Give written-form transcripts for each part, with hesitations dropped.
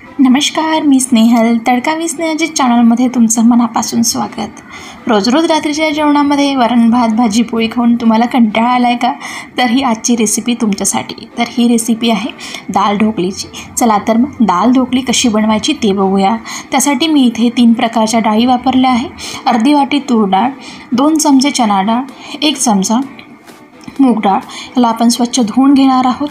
नमस्कार, मी स्नेहल. तडका विथ स्नेहलच्या चॅनलमध्ये तुमचं मनापासून स्वागत. रोज रात्रीच्या जेवणामध्ये वरण भात भाजी पोळी खाऊन तुम्हाला कंटाळा आला आहे का? तर ही आजची रेसिपी तुमच्यासाठी. तर ही रेसिपी आहे दाल ढोकलीची. चला तर मग दाल ढोकली कशी बनवायची ते बघूया. त्यासाठी मी इथे 3 प्रकारच्या डाळी वापरल्या आहे. अर्धी वाटी तूर डाळ, 2 चमचे चणा डाळ, 1 चमचा मूग डाळ. याला आपण स्वच्छ धुवून घेणार आहोत.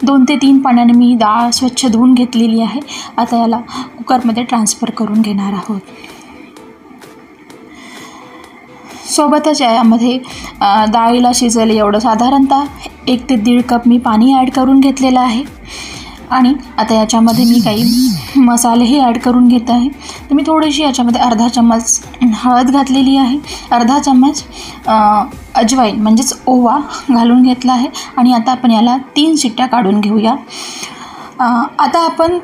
2 ते 3 पाण्याने मी डाळ स्वच्छ धुवून घेतलेली आहे. आता याला कुकरमध्ये ट्रान्सफर करून घेणार आहोत. सोबतच यामध्ये डाळीला शिजेल एवढं साधारणतः 1 ते 1.5 कप मी पाणी ॲड करून घेतलेलं आहे. आणि आता याच्यामध्ये मी काही मसालेही ॲड करून घेत आहे. तर मी थोडीशी याच्यामध्ये अर्धा चम्मच हळद घातलेली आहे, अर्धा चम्मच अजवाईन म्हणजेच ओवा घालून घेतला आहे. आणि आता आपण याला 3 शिट्ट्या काढून घेऊया. आता आपण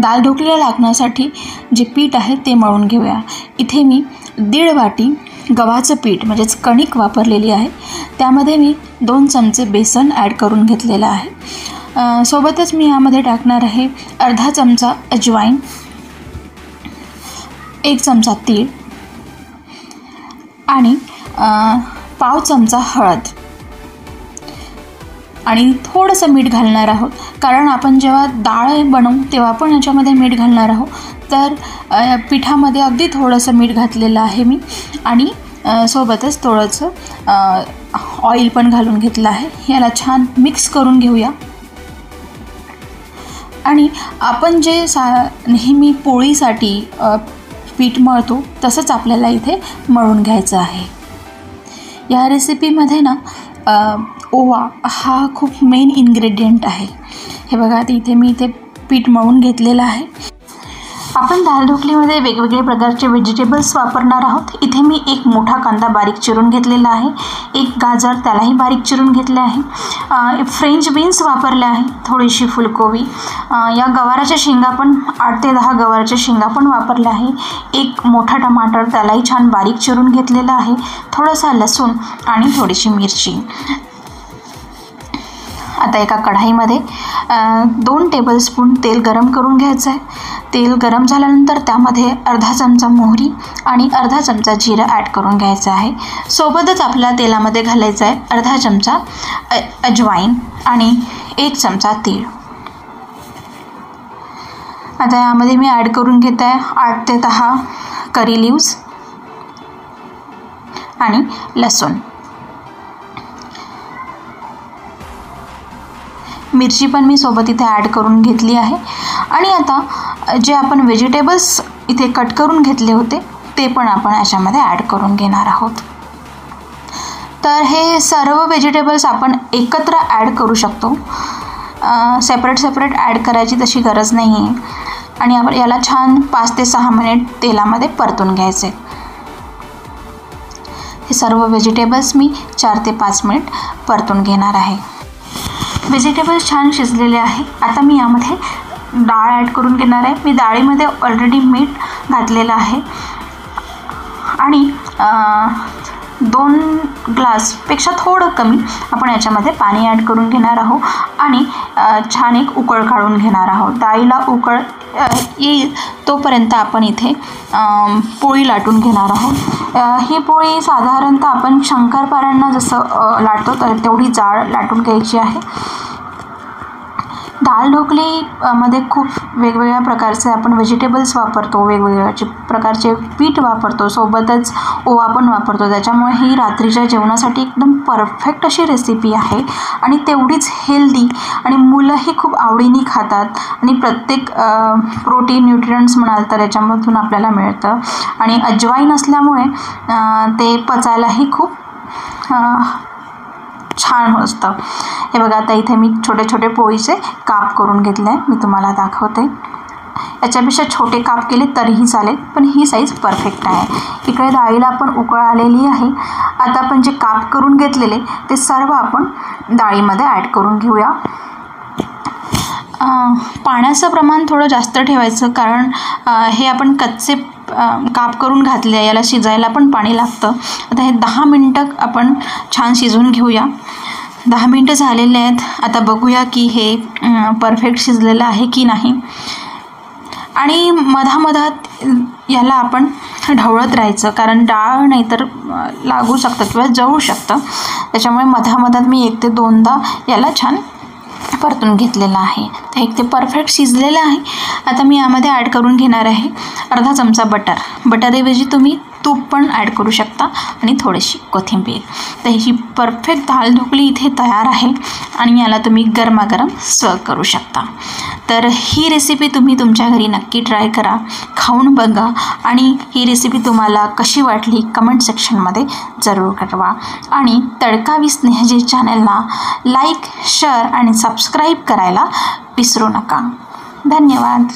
दाल ढोकलीला लागण्यासाठी जे पीठ आहे ते मळून घेऊया. इथे मी 1.5 वाटी गव्हाचं पीठ म्हणजेच कणिक वापरलेली आहे. त्यामध्ये मी 2 चमचे बेसन ॲड करून घेतलेलं आहे. सोबतच मी यामध्ये टाकणार आहे अर्धा चमचा अजवाईन, 1 चमचा तीळ आणि पाव चमचा हळद आणि थोडंसं मीठ घालणार आहोत. कारण आपण जेव्हा डाळ बनवू तेव्हा पण याच्यामध्ये मीठ घालणार आहोत. तर पिठामध्ये अगदी थोडंसं मीठ घातलेलं आहे मी. आणि सोबतच थोडंसं ऑइल पण घालून घेतलं आहे. याला छान मिक्स करून घेऊया. आणि आपण जे नेहमी पोळीसाठी पीठ मळतो तसंच आपल्याला इथे मळून घ्यायचं आहे. या रेसिपीमध्ये ना ओवा हा खूप मेन इन्ग्रेडियंट आहे. हे बघा, इथे मी पीठ मळून घेतलेलं आहे. आपण दाल ढोकलीमध्ये वेगवेगळे प्रकारचे व्हेजिटेबल्स वापरणार आहोत. इथे मी 1 मोठा कांदा बारीक चिरून घेतलेला आहे, 1 गाजर त्यालाही बारीक चिरून घेतले आहे, फ्रेंच बीन्स वापरले आहे, थोडीशी फुलकोबी, या गवाराच्या शेंगा पण 8 ते 10 गवाराच्या शेंगा पण वापरल्या आहे, 1 मोठा टमाटर त्यालाही छान बारीक चिरून घेतलेला आहे, थोडासा लसूण आणि थोडीशी मिरची. आता एका कढाईमध्ये 2 टेबलस्पून तेल गरम करून घ्यायचं आहे. तेल गरम झाल्यानंतर त्यामध्ये अर्धा चमचा मोहरी आणि अर्धा चमचा जिरं ॲड करून घ्यायचं आहे. सोबतच आपल्याला तेलामध्ये घालायचं आहे अर्धा चमचा अजवाईन आणि 1 चमचा तीळ. आता यामध्ये मी ॲड करून घेत आहे 8 ते 10 करी लिव्स आणि लसूण. मिरची पण मी सोबत इथे ॲड करून घेतली आहे. आणि आता जे आपण व्हेजिटेबल्स इथे कट करून घेतले होते ते पण आपण याच्यामध्ये ॲड करून घेणार आहोत. तर हे सर्व व्हेजिटेबल्स आपण एकत्र ॲड करू शकतो, सेपरेट ॲड करायची तशी गरज नाही आहे. आणि आपण याला छान 5 ते 6 मिनिट तेलामध्ये परतून घ्यायचे. हे सर्व व्हेजिटेबल्स मी 4 ते 5 मिनिट परतून घेणार आहे. व्हेजिटेबल्स छान शिजलेले आहे. आता मी यामध्ये डाळ ॲड करून घेणार आहे. मी डाळीमध्ये ऑलरेडी मीठ घातलेलं आहे आणि 2 ग्लासपेक्षा थोडं कमी आपण याच्यामध्ये पाणी ॲड करून घेणार आहोत आणि छान एक उकळ काढून घेणार आहोत. डाळीला उकळ येईल तोपर्यंत आपण इथे पोळी लाटून घेणार आहोत. ही पोळी साधारणतः आपण शंकरपाळ्यांना जसं लाटतो तर तेवढी जाड लाटून घ्यायची आहे. दाल ढोकलीमध्ये खूप वेगवेगळ्या प्रकारचे आपण व्हेजिटेबल्स वापरतो, वेगवेगळ्या प्रकारचे पीठ वापरतो, सोबतच ओवा पण वापरतो. त्याच्यामुळे ही रात्रीच्या जेवणासाठी एकदम परफेक्ट अशी रेसिपी आहे आणि तेवढीच हेल्दी. आणि मुलंही खूप आवडीने खातात आणि प्रत्येक प्रोटीन न्यूट्रियंट्स म्हणाल तर याच्यामधून आपल्याला मिळतं. आणि अजवाईन असल्यामुळे ते पचायलाही खूप छान असतं. हे बघा, आता इथे मी छोटे छोटे पोळीचे काप करून घेतले आहे. मी तुम्हाला दाखवते. याच्यापेक्षा छोटे काप केले तरीही चालेल, पण ही साईज परफेक्ट आहे. इकडे डाळीला पण उकळ आलेली आहे. आता आपण जे काप करून घेतलेले ते सर्व आपण डाळीमध्ये ॲड करून घेऊया. पाण्याचं प्रमाण थोडं जास्त ठेवायचं, कारण हे आपण कच्चे काप करून घातले, याला शिजायला पण पाणी लागतं. आता हे 10 मिनटं आपण छान शिजवून घेऊया. 10 मिनटं झालेले आहेत. आता बघूया की हे परफेक्ट शिजलेलं आहे की नाही. आणि मधामधात याला आपण ढवळत राहायचं, कारण डाळ नाहीतर लागू शकतं किंवा जळू शकतं. त्याच्यामुळे मधामधात मी 1 ते 2दा याला छान परतून घेतलेलं आहे. तर एक ते परफेक्ट शिजलेलं आहे. आता मी यामध्ये ॲड करून घेणार आहे अर्धा चमचा बटर. बटरऐवजी तुम्ही तूप पण ॲड करू शकता आणि थोडीशी कोथिंबीर. तर ही परफेक्ट दाल ढोकली इथे तयार आहे आणि याला तुम्ही गरमागरम सर्व करू शकता. तर ही रेसिपी तुम्ही तुमच्या घरी नक्की ट्राय करा, खाऊन बघा आणि ही रेसिपी तुम्हाला कशी वाटली कमेंट सेक्शनमध्ये जरूर कळवा. आणि तडका विथ स्नेहजी चॅनलला लाईक, शेअर आणि सबस्क्राईब करायला विसरू नका. धन्यवाद.